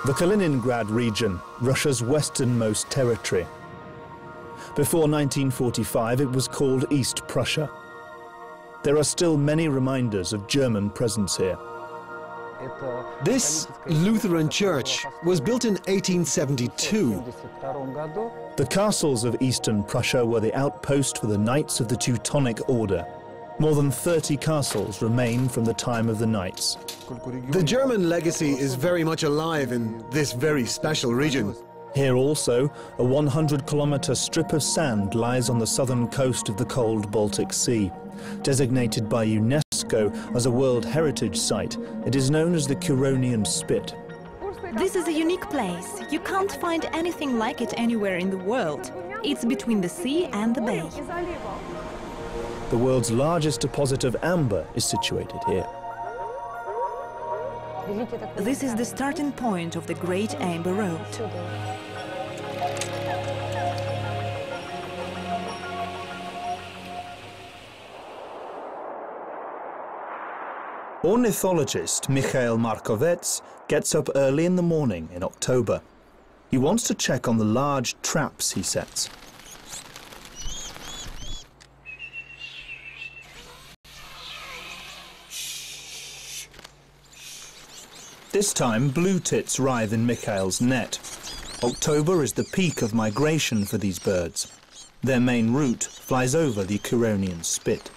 The Kaliningrad region, Russia's westernmost territory. Before 1945, it was called East Prussia. There are still many reminders of German presence here. This Lutheran church was built in 1872. The castles of Eastern Prussia were the outpost for the Knights of the Teutonic Order. More than 30 castles remain from the time of the Knights. The German legacy is very much alive in this very special region. Here also, a 100-kilometer strip of sand lies on the southern coast of the cold Baltic Sea. Designated by UNESCO as a World Heritage Site, it is known as the Curonian Spit. This is a unique place. You can't find anything like it anywhere in the world. It's between the sea and the bay. The world's largest deposit of amber is situated here. This is the starting point of the Great Amber Road. Ornithologist Mikhail Markovets gets up early in the morning in October. He wants to check on the large traps he sets. This time, blue tits writhe in Mikhail's net. October is the peak of migration for these birds. Their main route flies over the Curonian Spit.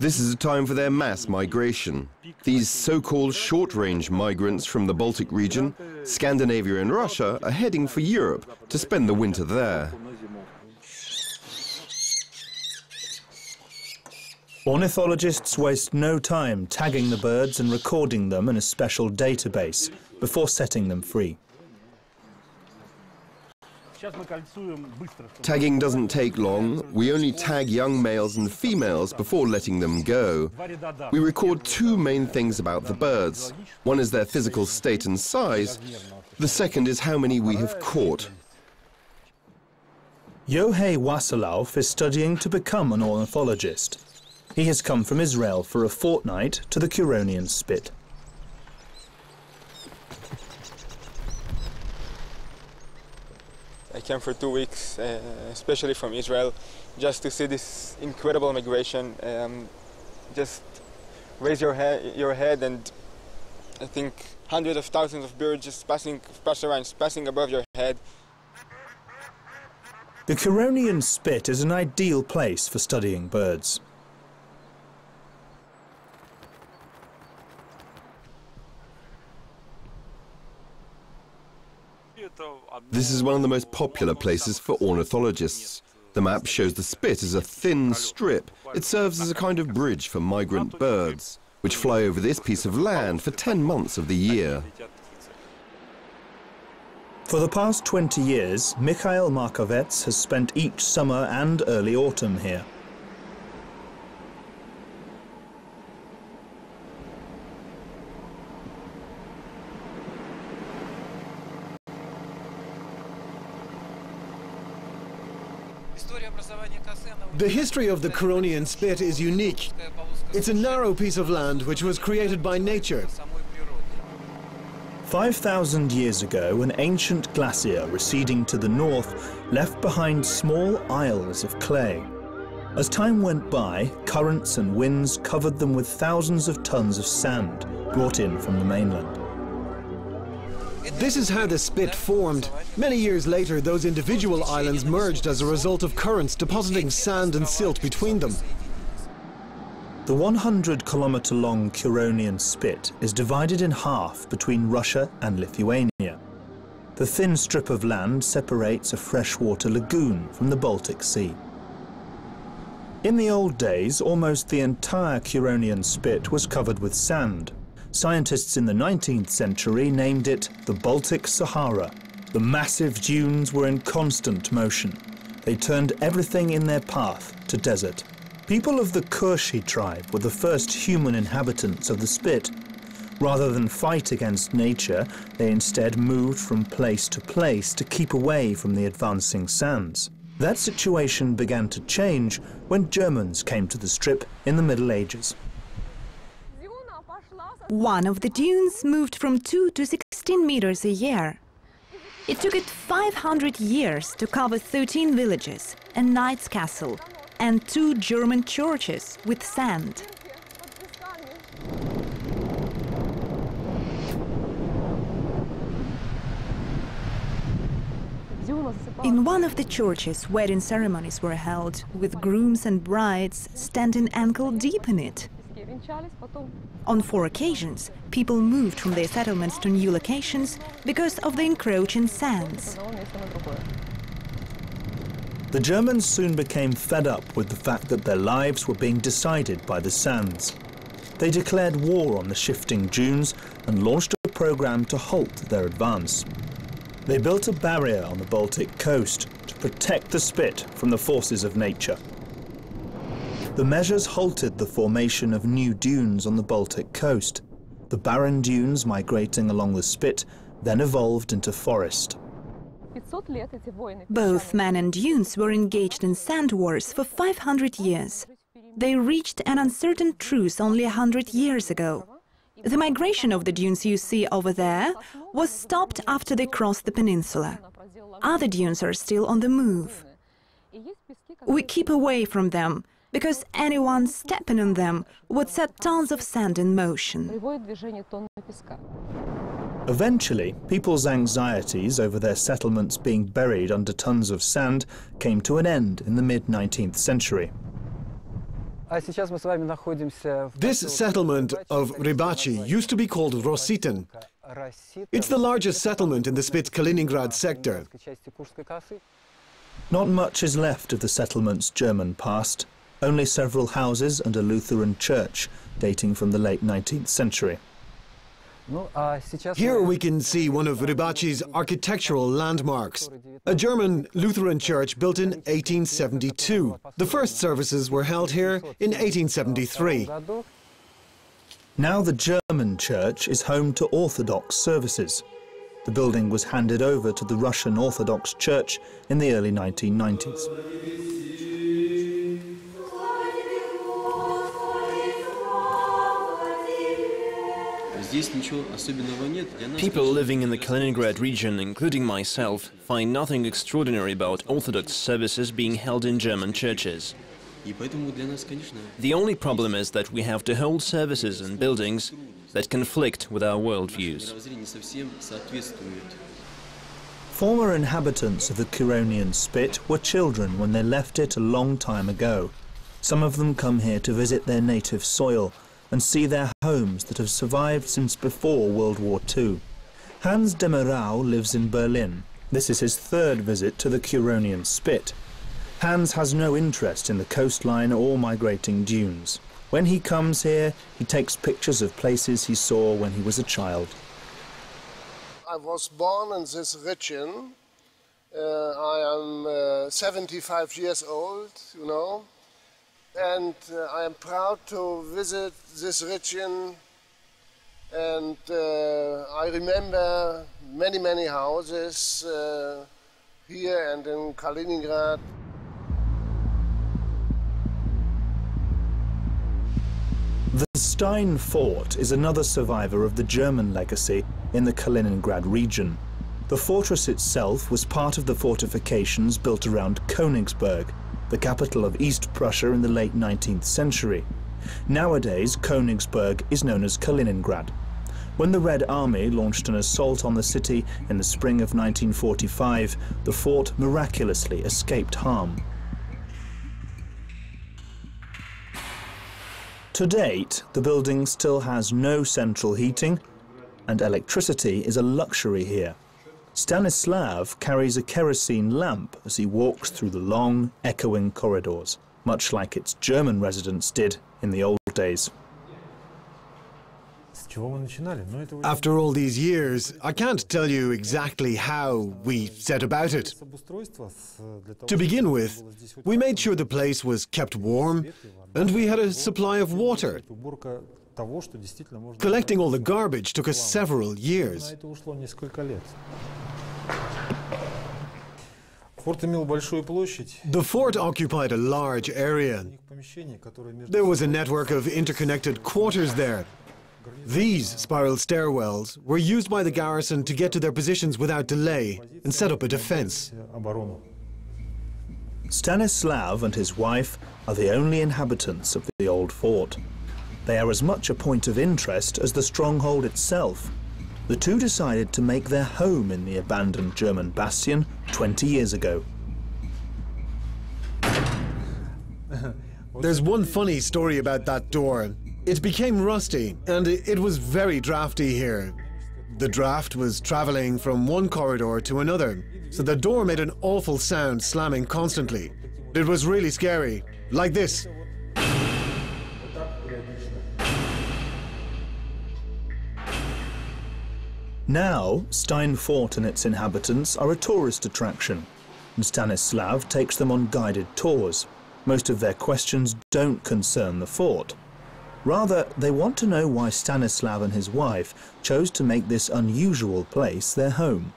This is a time for their mass migration. These so-called short-range migrants from the Baltic region, Scandinavia and Russia are heading for Europe to spend the winter there. Ornithologists waste no time tagging the birds and recording them in a special database before setting them free. Tagging doesn't take long. We only tag young males and females before letting them go. We record two main things about the birds. One is their physical state and size. The second is how many we have caught. Yohei Wasilov is studying to become an ornithologist. He has come from Israel for a fortnight to the Curonian Spit. I came for 2 weeks, especially from Israel, just to see this incredible migration. Just raise your head, and I think hundreds of thousands of birds just passing above your head. The Curonian Spit is an ideal place for studying birds. This is one of the most popular places for ornithologists. The map shows the spit as a thin strip. It serves as a kind of bridge for migrant birds, which fly over this piece of land for 10 months of the year. For the past 20 years, Mikhail Markovets has spent each summer and early autumn here. The history of the Curonian Spit is unique. It's a narrow piece of land which was created by nature. 5,000 years ago, an ancient glacier receding to the north left behind small isles of clay. As time went by, currents and winds covered them with thousands of tons of sand brought in from the mainland. This is how the spit formed. Many years later, those individual islands merged as a result of currents depositing sand and silt between them. The 100-kilometer-long Curonian Spit is divided in half between Russia and Lithuania. The thin strip of land separates a freshwater lagoon from the Baltic Sea. In the old days, almost the entire Curonian Spit was covered with sand. Scientists in the 19th century named it the Baltic Sahara. The massive dunes were in constant motion. They turned everything in their path to desert. People of the Kurshi tribe were the first human inhabitants of the Spit. Rather than fight against nature, they instead moved from place to place to keep away from the advancing sands. That situation began to change when Germans came to the Strip in the Middle Ages. One of the dunes moved from 2 to 16 meters a year. It took it 500 years to cover 13 villages, a knight's castle, and 2 German churches with sand. In one of the churches, wedding ceremonies were held, with grooms and brides standing ankle-deep in it. On 4 occasions, people moved from their settlements to new locations because of the encroaching sands. The Germans soon became fed up with the fact that their lives were being decided by the sands. They declared war on the shifting dunes and launched a program to halt their advance. They built a barrier on the Baltic coast to protect the spit from the forces of nature. The measures halted the formation of new dunes on the Baltic coast. The barren dunes migrating along the spit then evolved into forest. Both men and dunes were engaged in sand wars for 500 years. They reached an uncertain truce only 100 years ago. The migration of the dunes you see over there was stopped after they crossed the peninsula. Other dunes are still on the move. We keep away from them, because anyone stepping on them would set tons of sand in motion. Eventually, people's anxieties over their settlements being buried under tons of sand came to an end in the mid-19th century. This settlement of Rybachi used to be called Rositten. It's the largest settlement in the Spit Kaliningrad sector. Not much is left of the settlement's German past, only several houses and a Lutheran church dating from the late 19th century. Here we can see one of Rybachi's architectural landmarks, a German Lutheran church built in 1872. The first services were held here in 1873. Now the German church is home to Orthodox services. The building was handed over to the Russian Orthodox Church in the early 1990s. People living in the Kaliningrad region, including myself, find nothing extraordinary about Orthodox services being held in German churches. The only problem is that we have to hold services in buildings that conflict with our worldviews. Former inhabitants of the Curonian Spit were children when they left it a long time ago. Some of them come here to visit their native soil and see their homes that have survived since before World War II. Hans Demerau lives in Berlin. This is his 3rd visit to the Curonian Spit. Hans has no interest in the coastline or migrating dunes. When he comes here, he takes pictures of places he saw when he was a child. I was born in this region. I am 75 years old, you know. And I am proud to visit this region, and I remember many houses here and in Kaliningrad. The Stein Fort is another survivor of the German legacy in the Kaliningrad region. The fortress itself was part of the fortifications built around Königsberg, the capital of East Prussia in the late 19th century. Nowadays, Königsberg is known as Kaliningrad. When the Red Army launched an assault on the city in the spring of 1945, the fort miraculously escaped harm. To date, the building still has no central heating, and electricity is a luxury here. Stanislav carries a kerosene lamp as he walks through the long, echoing corridors, much like its German residents did in the old days. After all these years, I can't tell you exactly how we set about it. To begin with, we made sure the place was kept warm and we had a supply of water. Collecting all the garbage took us several years. The fort occupied a large area. There was a network of interconnected quarters there. These spiral stairwells were used by the garrison to get to their positions without delay and set up a defense. Stanislav and his wife are the only inhabitants of the old fort. They are as much a point of interest as the stronghold itself. The two decided to make their home in the abandoned German bastion 20 years ago. There's one funny story about that door. It became rusty, and it was very drafty here. The draft was traveling from one corridor to another, so the door made an awful sound slamming constantly. It was really scary, like this. Now, Stein Fort and its inhabitants are a tourist attraction, and Stanislav takes them on guided tours. Most of their questions don't concern the fort. Rather, they want to know why Stanislav and his wife chose to make this unusual place their home.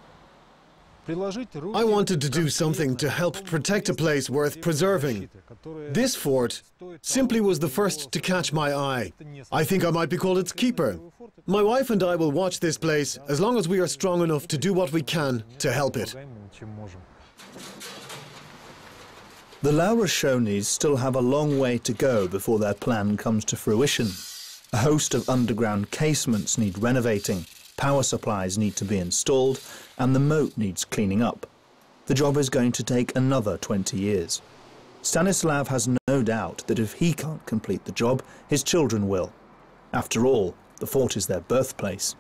I wanted to do something to help protect a place worth preserving. This fort simply was the first to catch my eye. I think I might be called its keeper. My wife and I will watch this place as long as we are strong enough to do what we can to help it. The Laurashonis still have a long way to go before their plan comes to fruition. A host of underground casements need renovating, power supplies need to be installed, and the moat needs cleaning up. The job is going to take another 20 years. Stanislav has no doubt that if he can't complete the job, his children will. After all, the fort is their birthplace.